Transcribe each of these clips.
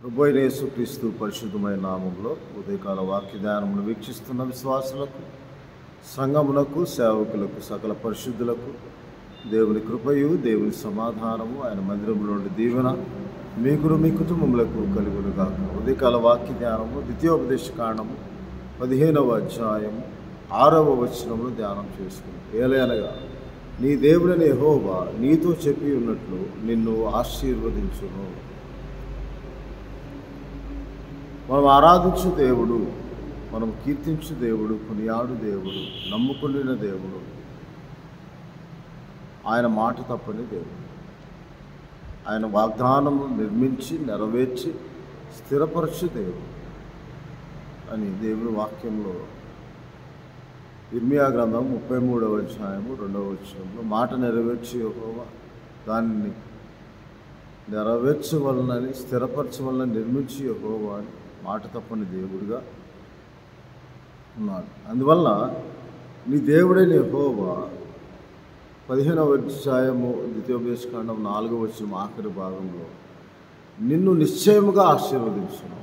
ప్రభువైన యేసుక్రీస్తు పరిశుద్ధమైన నామములో ఉదయకాల వాక్య ధ్యానమును వీక్షిస్తున్న విశ్వాసులకు, సంఘమునకు, సేవకులకు, సకల పరిశుద్ధులకు దేవుని కృపయు, దేవుని సమాధానము, ఆయన మందిరంలో నుండి దీవెన మీకును మీ కుటుంబములకు కలుగునుగాక. ఉదయకాల వాక్య ధ్యానము ద్వితీయోపదేశ కాండము 15వ అధ్యాయము 6వ వచనమును ధ్యానం చేసుకుని, ఏలయనగా నీ దేవుడైన యెహోవా నీతో చెప్పి ఉన్నట్లు నిన్ను ఆశీర్వదించును. మనం ఆరాధించు దేవుడు, మనం కీర్తించు దేవుడు, కొనియాడు దేవుడు, నమ్ముకున్న దేవుడు, ఆయన మాట తప్పని దేవుడు. ఆయన వాగ్దానము నిర్మించి నెరవేర్చి స్థిరపరచు దేవుడు అని దేవుని వాక్యంలో ఇర్మియా గ్రంథం 33వ అధ్యాయము 2వ వచనంలో మాట నెరవేర్చి యెహోవా దానిని నెరవేర్చవలనని, స్థిరపరచవలనని, నిర్మించి యెహోవా అని మాట తప్పని దేవుడిగా ఉన్నాడు. అందువల్ల నీ దేవుడైన యెహోవా 15వ అధ్యాయము ద్వితీయోపదేశ కాండం 4వ వచనం ఆఖరి భాగంలో నిన్ను నిశ్చయముగా ఆశీర్వదించును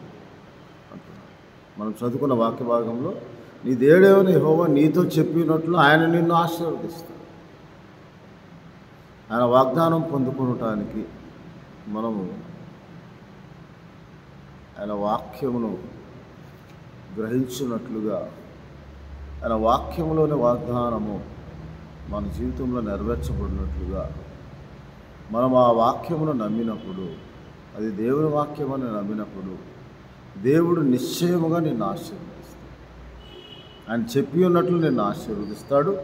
అంటున్నాడు. మనం చదువుకున్న వాక్య భాగంలో నీ దేవుడైన యెహోవా నీతో చెప్పినట్లు ఆయన నిన్ను ఆశీర్వదిస్తాడు. ఆయన వాగ్దానం పొందుకొనటానికి మనము ఆయన వాక్యమును గ్రహించినట్లుగా, ఆయన వాక్యములోని వాగ్దానము మన జీవితంలో నెరవేర్చబడినట్లుగా మనం ఆ వాక్యమును నమ్మినప్పుడు, అది దేవుని వాక్యమని నమ్మినప్పుడు దేవుడు నిశ్చయముగా నిన్ను ఆశీర్వదిస్తాడు. ఆయన చెప్పి ఉన్నట్లు నిన్ను ఆశీర్వదిస్తాడు.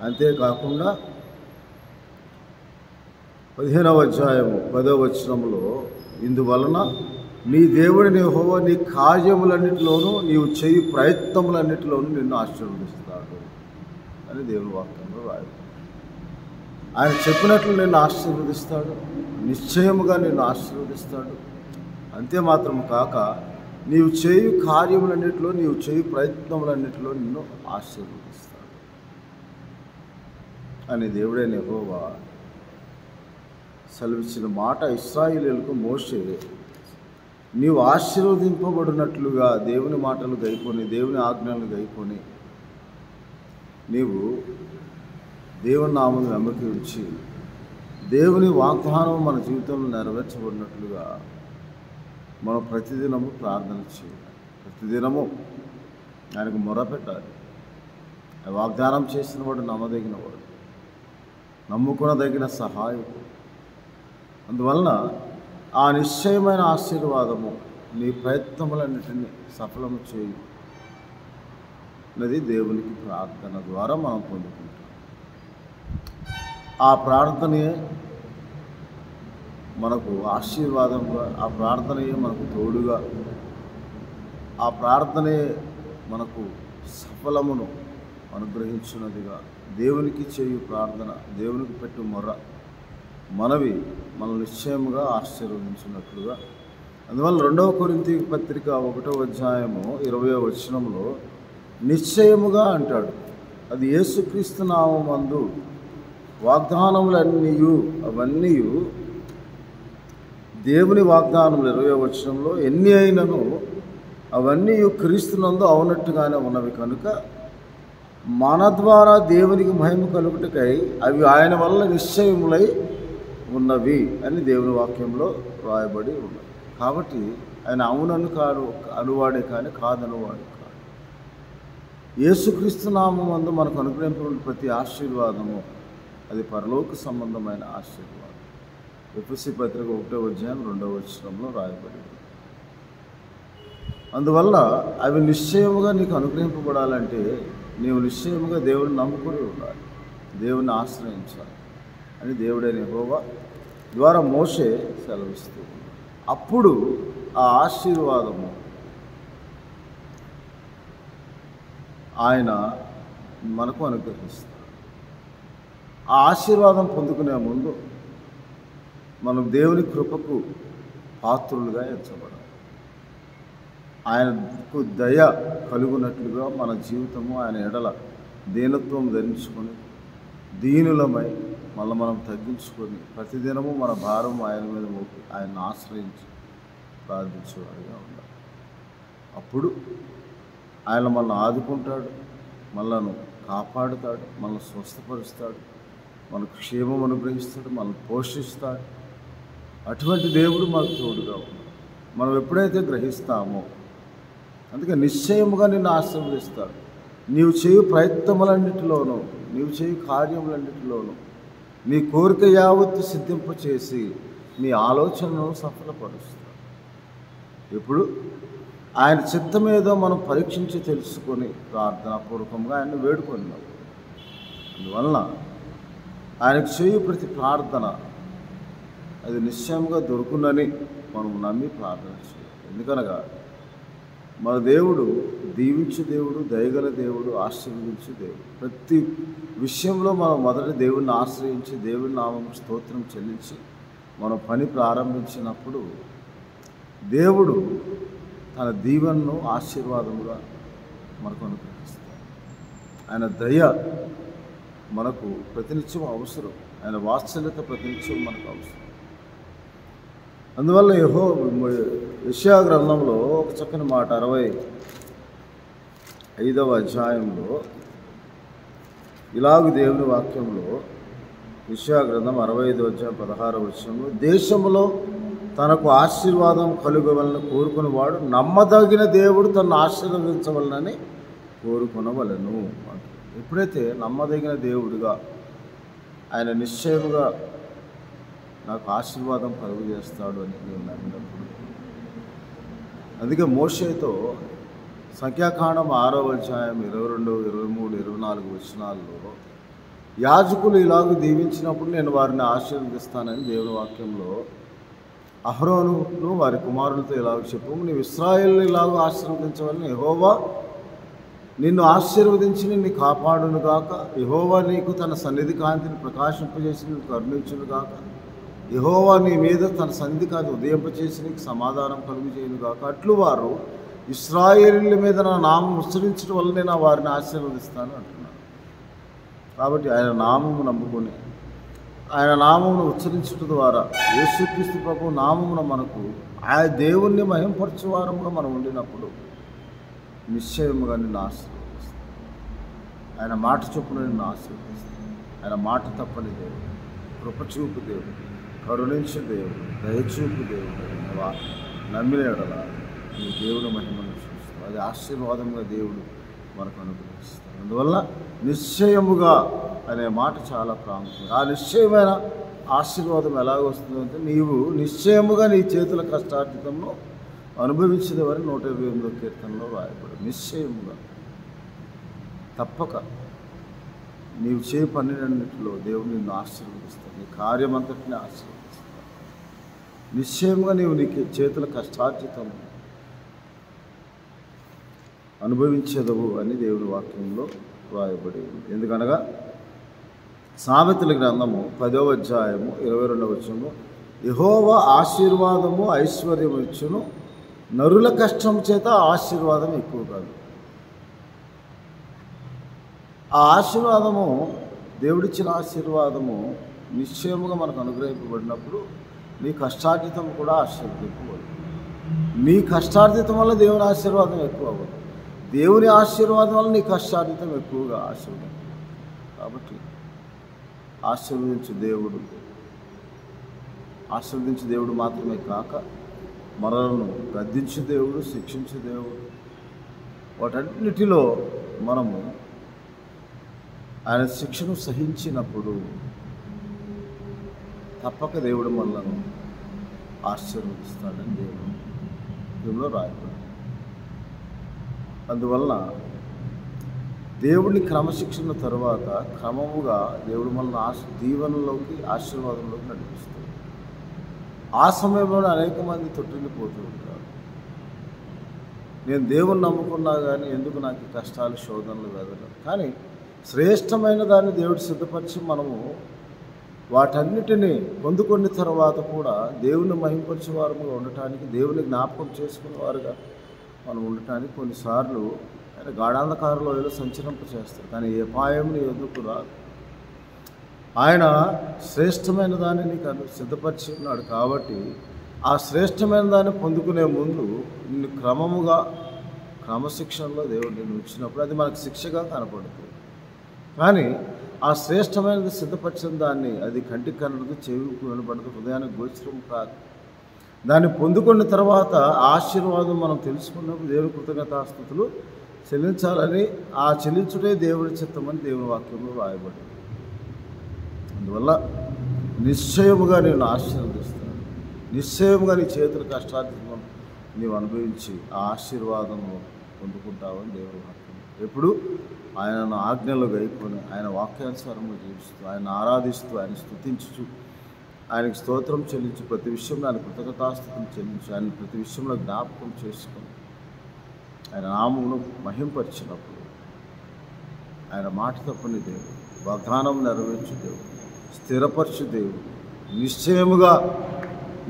అంతేకాకుండా 15వ అధ్యాయము 10వ వచనంలో ఇందువలన నీ దేవుడిని యెహోవా నీ కార్యములన్నిటిలోనూ, నీవు చేయు ప్రయత్నములన్నిటిలోనూ నిన్ను ఆశీర్వదిస్తాడు అని దేవుని వాక్యంలో రాయబడింది. ఆయన చెప్పినట్లు నిన్ను ఆశీర్వదిస్తాడు, నిశ్చయముగా నిన్ను ఆశీర్వదిస్తాడు. అంతే మాత్రం కాక నీవు చేయు కార్యములన్నిటిలో, నీవు చేయు ప్రయత్నములన్నిటిలో నిన్ను ఆశీర్వదిస్తాడు అని దేవుడైన యెహోవా సెలవిచ్చిన మాట ఇశ్రాయేలీయులకు మోషే నీవు ఆశీర్వదింపబడినట్లుగా దేవుని మాటలు గైకొని, దేవుని ఆజ్ఞలను గైకొని, నీవు దేవుని నామమును నమ్మకి ఉంచి దేవుని వాగ్దానం మన జీవితంలో నెరవేర్చబడినట్లుగా మనం ప్రతిదినము ప్రార్థన చేయాలి. ప్రతిదినము ఆయనకు మొరపెట్టాలి. వాగ్దానం చేసిన వాడు నమ్మదగిన వాడు, నమ్ముకునదగిన సహాయకుడు. అందువలన ఆ నిశ్చయమైన ఆశీర్వాదము నీ ప్రయత్నములన్నిటినీ సఫలము చేయి అన్నది దేవునికి ప్రార్థన ద్వారా మనం పొందుకుంటాం. ఆ ప్రార్థనే మనకు ఆశీర్వాదంగా, ఆ ప్రార్థనయే మనకు తోడుగా, ఆ ప్రార్థనే మనకు సఫలమును అనుగ్రహించున్నదిగా, దేవునికి చేయు ప్రార్థన, దేవునికి పెట్టు మొర్ర మనవి మన నిశ్చయముగా ఆశీర్వదించినట్లుగా. అందువల్ల 2వ కొరింథీ పత్రిక 1వ అధ్యాయము 20వ వచనంలో నిశ్చయముగా అంటాడు. అది యేసుక్రీస్తు నామమందు వాగ్దానములన్నీ, అవన్నీ దేవుని వాగ్దానములు. 20వ వచనంలో ఎన్ని అయినను అవన్నీ క్రీస్తునందు అవునట్టుగానే ఉన్నవి కనుక మన ద్వారా దేవునికి మహిమ కలుగుటకై అవి ఆయన వల్ల నిశ్చయములై ఉన్నవి అని దేవుని వాక్యంలో రాయబడి ఉన్నది. కాబట్టి ఆయన అవునను కాదు అనువాడే కానీ కాదనువాడు కాదు. యేసుక్రీస్తు నామమందు మనకు అనుగ్రహింపబడిన ప్రతి ఆశీర్వాదము అది పరలోక సంబంధమైన ఆశీర్వాదం. ఎఫెసీ పత్రిక 1వ అధ్యాయం 2వ వచనంలో రాయబడింది. అందువల్ల అవి నిశ్చయముగా నీకు అనుగ్రహింపబడాలంటే నీవు నిశ్చయముగా దేవుని నమ్ముకొని ఉండాలి, దేవుని ఆశ్రయించాలి అని దేవుడైన యెహోవా ద్వారా మోషే సెలవిస్తూ ఉన్నాడు. అప్పుడు ఆ ఆశీర్వాదము ఆయన మనకు అనుగ్రహిస్తాడు. ఆ ఆశీర్వాదం పొందుకునే ముందు మనం దేవుని కృపకు పాత్రులుగా ఎంచబడాలి. ఆయనకు దయ కలుగునట్లుగా మన జీవితము ఆయన ఎడల దీనత్వం ధరించుకొని, దీనులమై మళ్ళీ మనం తగ్గించుకొని ప్రతిదినము మన భారం ఆయన మీద మోపి ఆయన్ని ఆశ్రయించి ప్రార్థించేవాడిగా ఉండాలి. అప్పుడు ఆయన మనల్ని ఆదుకుంటాడు, మనల్ని కాపాడుతాడు, మనల్ని స్వస్థపరుస్తాడు, మనకు క్షేమం అనుగ్రహిస్తాడు, మనల్ని పోషిస్తాడు. అటువంటి దేవుడు మనకు తోడుగా ఉన్నాడు. మనం ఎప్పుడైతే గ్రహిస్తామో, అందుకే నిశ్చయముగా నిన్ను ఆశీర్వదిస్తాడు. నీవు చేయు ప్రయత్నములన్నిటిలోనూ, నీవు చేయు కార్యములన్నిటిలోనూ నీ కోరిక యావత్తు సిద్ధింపచేసి నీ ఆలోచనను సఫలపరుస్తాడు. ఇప్పుడు ఆయన చిత్తం ఏదో మనం పరీక్షించి తెలుసుకొని ప్రార్థనాపూర్వకంగా ఆయన్ని వేడుకున్నాం. అందువలన ఆయనకు చేయు ప్రతి ప్రార్థన అది నిశ్చయంగా దొరుకునని మనం నమ్మి ప్రార్థన చేయాలి. ఎందుకనగా మన దేవుడు దీవించు దేవుడు, దయగల దేవుడు, ఆశీర్వదించు దేవుడు. ప్రతి విషయంలో మనం మొదట దేవుడిని ఆశ్రయించి దేవుడి నామం స్తోత్రం చెల్లించి మనం పని ప్రారంభించినప్పుడు దేవుడు తన దీవెనను ఆశీర్వాదముగా మనకు అనుగ్రహిస్తాడు. ఆయన దయ మనకు ప్రతినిత్యం అవసరం, ఆయన వాత్సల్యత ప్రతినిత్యం మనకు అవసరం. అందువల్ల యెషయా గ్రంథంలో ఒక చక్కని మాట 65వ అధ్యాయంలో ఇలాగ దేవుని వాక్యంలో యెషయా గ్రంథం 65వ అధ్యాయం 16వ వచనంలో దేశంలో తనకు ఆశీర్వాదం కలుగవలన కోరుకునేవాడు నమ్మదగిన దేవుడు తనను ఆశీర్వదించవలనని కోరుకునవలను. ఎప్పుడైతే నమ్మదగిన దేవుడిగా ఆయన నిశ్చయముగా నాకు ఆశీర్వాదం కలుగు చేస్తాడు అని నేను నమ్మినప్పుడు, అందుకే మోషేతో సంఖ్యాకాండం 6వ అధ్యాయం 22, 23, 24 వచనాల్లో యాజకులు ఇలాగ దీవించినప్పుడు నేను వారిని ఆశీర్వదిస్తానని దేవుని వాక్యంలో అహరోనును వారి కుమారులతో ఇలాగ చెప్పు, నీవు ఇశ్రాయేలును ఇలాగ ఆశీర్వదించవలని యెహోవా నిన్ను ఆశీర్వదించి నిన్ను కాపాడునుగాక, యెహోవా నీకు తన సన్నిధి కాంతిని ప్రకాశింపజేసి నిన్ను కరుణించునుగాక, యెహోవా నీ మీద తన సన్నిధి కాంతి ఉదయింపచేసి నీకు సమాధానం కలుగు చేయునుగాక. అట్లు వారు ఇశ్రాయేలీయుల మీద నా నామం ఉచ్చరించడం వల్ల నేను వారిని ఆశీర్వదిస్తాను అంటున్నాను. కాబట్టి ఆయన నామము నమ్ముకొని ఆయన నామమును ఉచ్చరించడం ద్వారా యేసుక్రీస్తు ప్రభు నామమున మనకు ఆ దేవుణ్ణి మహింపరచువారముగా మనం ఉండినప్పుడు నిశ్చయముగా నిన్ను ఆశీర్వదిస్తాను. ఆయన మాట చొప్పున నిన్ను ఆశీర్వదిస్తాను. ఆయన మాట తప్పని దేవుడు, కృపచూపు దేవుడు, కరుణించే దేవుడు, దయచూపు దేవుడు. నమ్మిన ఎడల నీ దేవుని మహిమను చూస్తావు. అది ఆశీర్వాదంగా దేవుడు మనకు అనుగ్రహిస్తాడు. అందువల్ల నిశ్చయముగా అనే మాట చాలా ప్రాముఖ్యం. ఆ నిశ్చయమైన ఆశీర్వాదం ఎలాగొస్తుందంటే నీవు నిశ్చయముగా నీ చేతుల కష్టార్జితంలో అనుభవించేదవని 128వ కీర్తనలో రాయబడి, నిశ్చయముగా తప్పక నీవు చే పన్నెండింటిలో దేవుడు నిన్ను ఆశీర్వదిస్తాడు, నీ కార్యమంతటిని ఆశీర్వదిస్తాడు. నిశ్చయంగా నీవు నీ చేతుల కష్టార్జితం అనుభవించేదవు అని దేవుని వాక్యంలో రాయబడి ఉంది. ఎందుకనగా సామెతల గ్రంథము 10వ అధ్యాయము 22వ వచనము యెహోవా ఆశీర్వాదము ఐశ్వర్యము ఇచ్చును, నరుల కష్టం చేత ఆశీర్వాదం ఎక్కువ కాదు. ఆ ఆశీర్వాదము, దేవుడిచ్చిన ఆశీర్వాదము నిశ్చయముగా మనకు అనుగ్రహింపబడినప్పుడు నీ కష్టార్జితం కూడా ఆశీర్వదింపబడుతుంది. నీ కష్టార్జితం వల్ల దేవుని ఆశీర్వాదం ఎక్కువ అవ్వదు, దేవుని ఆశీర్వాదం వల్ల నీ కష్టార్జితం ఎక్కువగా ఆశీర్వదించు. కాబట్టి ఆశీర్వదించు దేవుడు మాత్రమే కాక మనలను గద్దించు దేవుడు, శిక్షించు దేవుడు. వాటన్నిటిలో మనము ఆయన శిక్షను సహించినప్పుడు తప్పక దేవుడు మనలను ఆశీర్వదిస్తాడని దేవుడు రాయబడి. అందువలన దేవుడిని క్రమశిక్షణ తరువాత క్రమముగా దేవుడు మనల్ని దీవెనలోకి, ఆశీర్వాదంలోకి నడిపిస్తాడు. ఆ సమయంలో అనేక మంది తొట్టిల్లిపోతూ ఉంటారు. నేను దేవుణ్ణి నమ్ముకున్నా కానీ ఎందుకు నాకు కష్టాలు, శోధనలు, వేదనలు? కానీ శ్రేష్టమైన దాన్ని దేవుడు సిద్ధపరిచి మనము వాటన్నిటినీ పొందుకున్న తర్వాత కూడా దేవుని మహింపరిచే వారుగా ఉండటానికి, దేవుని జ్ఞాపకం చేసుకునేవారుగా మనం ఉండటానికి కొన్నిసార్లు ఆయన గాఢాంధకారంలో ఏదో సంచరింప చేస్తాడు. కానీ ఏ అపాయం నీ ఎదుకు రాదు. ఆయన శ్రేష్టమైన దాన్ని నీకు సిద్ధపరిచి ఉన్నాడు. కాబట్టి ఆ శ్రేష్టమైన దాన్ని పొందుకునే ముందు నిన్ను క్రమశిక్షణలో దేవుడు నిన్ను ఉంచినప్పుడు అది మనకు శిక్షగా కనపడుతుంది. కానీ ఆ శ్రేష్టమైనది సిద్ధపరిచిన దాన్ని అది కంటికి కనపడదు, చెవికి వినపడదు, హృదయానికి గోచరం కాదు. దాన్ని పొందుకున్న తర్వాత ఆశీర్వాదం మనం తెలుసుకున్నప్పుడు దేవుని కృతజ్ఞతాస్తుతులు చెల్లించాలని, ఆ చెల్లించుటే దేవుడి చిత్తమని దేవుని వాక్యంలో రాయబడింది. అందువల్ల నిశ్చయముగా నేను ఆశీర్వదిస్తాను. నిశ్చయముగా నీ చేతుల కష్టార్జితం నీవు అనుభవించి ఆ ఆశీర్వాదము పొందుకుంటావని దేవుని వాక్యం. ఎప్పుడు ఆయనను ఆజ్ఞలు గైకొని ఆయన వాక్యానుసారంగా జీవిస్తూ, ఆయన ఆరాధిస్తూ, ఆయన స్తుతించుచు, ఆయనకి స్తోత్రం చెల్లించి, ప్రతి విషయంలో ఆయన కృతజ్ఞతాస్తుతులు చెల్లించి, ఆయన ప్రతి విషయంలో జ్ఞాపకం చేసుకొని ఆయన నామమును మహింపరిచినప్పుడు ఆయన మాట తప్పని దేవుడు, వాగ్దానం నెరవేర్చు దేవుడు, స్థిరపరచు దేవుడు, నిశ్చయముగా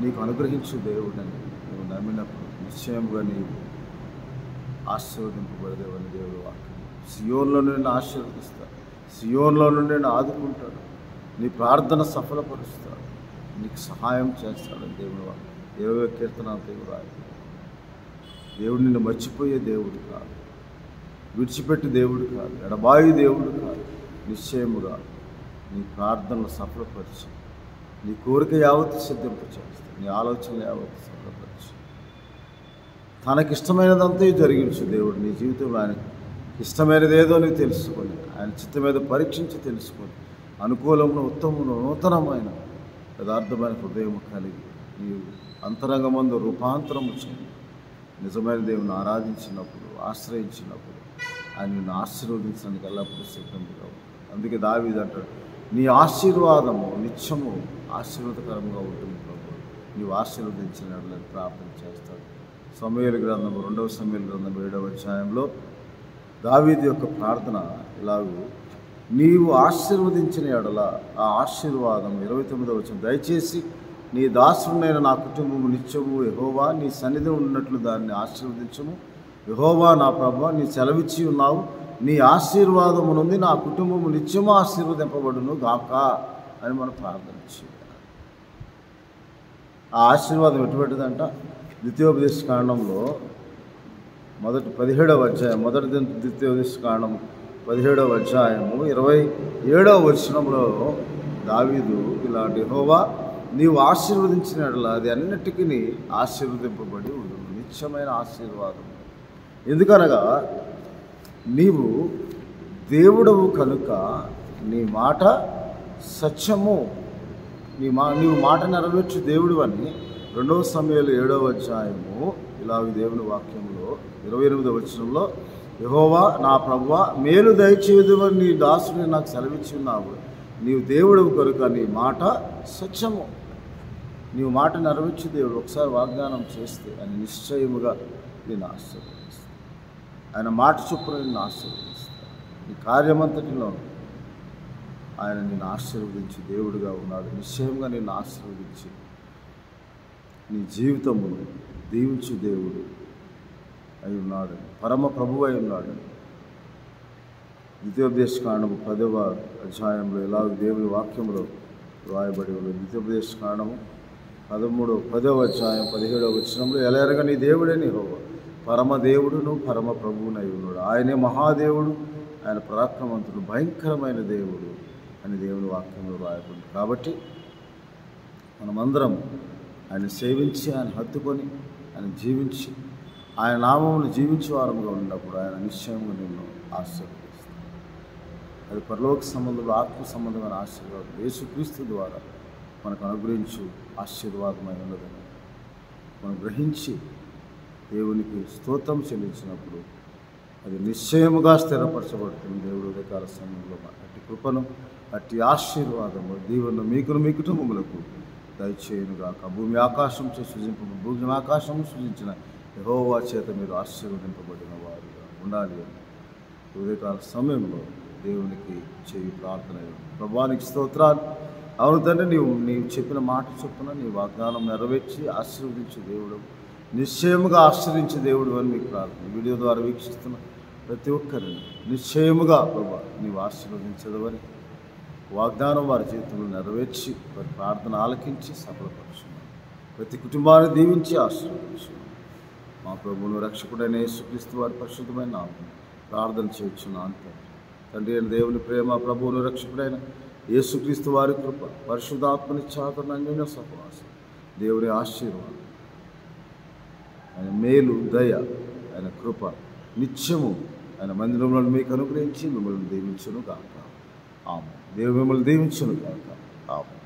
నీకు అనుగ్రహించు దేవుడని నువ్వు నమ్మినప్పుడు నిశ్చయముగా నీవు ఆశీర్వదింపబడదేవని దేవుడు వాక్యం. సియోన్లో నుండి ఆశీర్వదిస్తాడు, సియోన్లో నుండి నేను ఆదుకుంటాడు, నీ ప్రార్థన సఫలపరుస్తాడు, నీకు సహాయం చేస్తాడని దేవుడు వాక్యం. 20వ కీర్తన దేవుడు రాయి. దేవుడు నిన్ను మర్చిపోయే దేవుడు కాదు, విడిచిపెట్టి దేవుడు కాదు, ఎడబాయి దేవుడు కాదు. నిశ్చయముగా నీ ప్రార్థనలు సఫలపరిచి, నీ కోరిక యావత్తు సిద్ధింపచేస్తాడు, నీ ఆలోచనలు యావత్తు సఫలపరిచి, తనకిష్టమైనదంతా జరిగించు దేవుడు నీ జీవితంలో. ఆయనకి ఇష్టమైనది ఏదో నీకు తెలుసుకొని, ఆయన చిత్తం మీద పరీక్షించి తెలుసుకొని, అనుకూలమును, ఉత్తమమును, నూతనమైన యథార్థమైన హృదయం కలిగి నీవు అంతరంగమందు రూపాంతరము చేయి. నిజమైన దేవుని ఆరాధించినప్పుడు, ఆశ్రయించినప్పుడు ఆయన నిన్ను ఆశీర్వదించడానికి ఎల్లప్పుడూ సిద్ధంగా ఉంటుంది. అందుకే దావీదు అంటాడు, నీ ఆశీర్వాదము నిత్యము ఆశీర్వాదకరంగా ఉంటుంది ప్రభు, నీవు ఆశీర్వదించిన ప్రార్థన చేస్తాడు. సమూయేలు గ్రంథం 2వ సమూయేలు గ్రంథం 7వ అధ్యాయంలో దావీదు యొక్క ప్రార్థన ఇలాగూ, నీవు ఆశీర్వదించిన ఎడల ఆ ఆశీర్వాదం 29వ వచనం, దయచేసి నీ దాసుడైన నా కుటుంబము నిత్యము యెహోవా నీ సన్నిధి ఉన్నట్లు దాన్ని ఆశీర్వదించము. యెహోవా నా ప్రభువా నీ సెలవిచ్చి ఉన్నావు, నీ ఆశీర్వాదము నుండి నా కుటుంబము నిత్యము ఆశీర్వదింపబడును గాక అని మనం ప్రార్థన చేయాలి. ఆ ఆశీర్వాదం ఎటువంటిదంట? ద్వితీయోపదేశ కాండంలో 17వ అధ్యాయం, ద్వితీయోపదేశ కాండం 17వ అధ్యాయము 27వ వచనంలో దావీదు ఇలాంటి, యెహోవా నీవు ఆశీర్వదించిన ఎడల అది అన్నిటికీ ఆశీర్వదింపబడి ఉండును, నిత్యమైన ఆశీర్వాదం. ఎందుకనగా నీవు దేవుడవు కనుక నీ మాట సత్యము, నీవు మాట నెరవేర్చు దేవుడు అని 2వ సమూయేలు 7వ అధ్యాయము ఇలాగ దేవుని వాక్యంలో 28వ వచనంలో, యెహోవా నా ప్రభువా మేలు దయచేయుదువని నీ దాసుని నాకు సెలవిచ్చి ఉన్నావు, నీవు దేవుడవు కనుక నీ మాట సత్యము. నీవు మాట నెరవేర్చు దేవుడు. ఒకసారి వాగ్దానం చేస్తే ఆయన నిశ్చయముగా నేను ఆశీర్వదిస్తాను, ఆయన మాట చొప్పున నిన్ను ఆశీర్వదిస్తాను. నీ కార్యమంతటిలో ఆయన నిన్ను ఆశీర్వదించి దేవుడుగా ఉన్నాడు. నిశ్చయంగా నిన్ను ఆశీర్వదించి నీ జీవితమును దీవించు దేవుడు అయి ఉన్నాడు, పరమ ప్రభువు అయి ఉన్నాడు. ద్వితీయోపదేశ కాండము 10వ అధ్యాయంలో ఇలా దేవుని వాక్యంలో రాయబడి ఉన్నది. ద్వితీయోపదేశ కాండము 10వ అధ్యాయం 17వ వచనంలో, ఎలాగ నీ దేవుడే యెహోవా పరమ దేవుడును పరమ ప్రభువునై ఉన్నాడు, ఆయనే మహాదేవుడు, ఆయన పరాక్రమవంతుడు, భయంకరమైన దేవుడు అని దేవుని వాక్యంలో రాయబడింది. కాబట్టి మనమందరం ఆయన సేవించి, ఆయన హత్తుకొని, ఆయన జీవించి, ఆయన నామమును జీవించే వారముగా ఉన్నప్పుడు ఆయన నిశ్చయంగా నిన్ను ఆశీర్వదిస్తాడు. అది పరలోక సంబంధంలో ఆత్మ సంబంధమైన ఆశీర్వాదం యేసుక్రీస్తు ద్వారా మనకు అనుగ్రహించు ఆశీర్వాదమై ఉన్నదని మనం గ్రహించి దేవునికి స్తోత్రం చెల్లించినప్పుడు అది నిశ్చయముగా స్థిరపరచబడుతుంది. దేవుడు ఉదయకాల సమయంలో అట్టి కృపను, అట్టి ఆశీర్వాదము, దీవెనను మీకును మీ కుటుంబములకు దయచేయునుగాక. భూమి ఆకాశం సృజించిన యెహోవా చేత మీరు ఆశీర్వదింపబడిన వారుగా ఉండాలి అని ఉదయకాల సమయంలో దేవునికి చేయి ప్రార్థన. ప్రభువానికి స్తోత్రాలు. అవును తండ్రి, నీవు చెప్పిన మాట చొప్పున నీ వాగ్దానం నెరవేర్చి ఆశీర్వదించే దేవుడు, నిశ్చయముగా ఆశ్రయించే దేవుడు అని మీకు ప్రార్థన. వీడియో ద్వారా వీక్షిస్తున్న ప్రతి ఒక్కరిని నిశ్చయముగా ప్రభు నీవు ఆశీర్వదించదవని వాగ్దానం వారి జీవితంలో నెరవేర్చి వారి ప్రార్థన ఆలకించి సఫలపరుచున్నాను. ప్రతి కుటుంబాన్ని దీవించి ఆశీర్వదించు. మా ప్రభువును రక్షకుడైన యేసుక్రీస్తు వారి పరిశుద్ధమైన నామమున ప్రార్థన చేయుచున్నాను తండ్రి. అయిన దేవుని ప్రేమ, ప్రభువును రక్షకుడైన యేసుక్రీస్తు వారి కృప, పరిశుద్ధాత్మని చాతన అన్యోన్య సహవాసం, దేవుని ఆశీర్వాదం, ఆయన మేలు, దయ, ఆయన కృప నిత్యము ఆయన మందిరంలో మీకు అనుగ్రహించి మిమ్మల్ని దీవించును గాక. ఆమేన్. దేవుడు మిమ్మల్ని దీవించును గాక. ఆమేన్.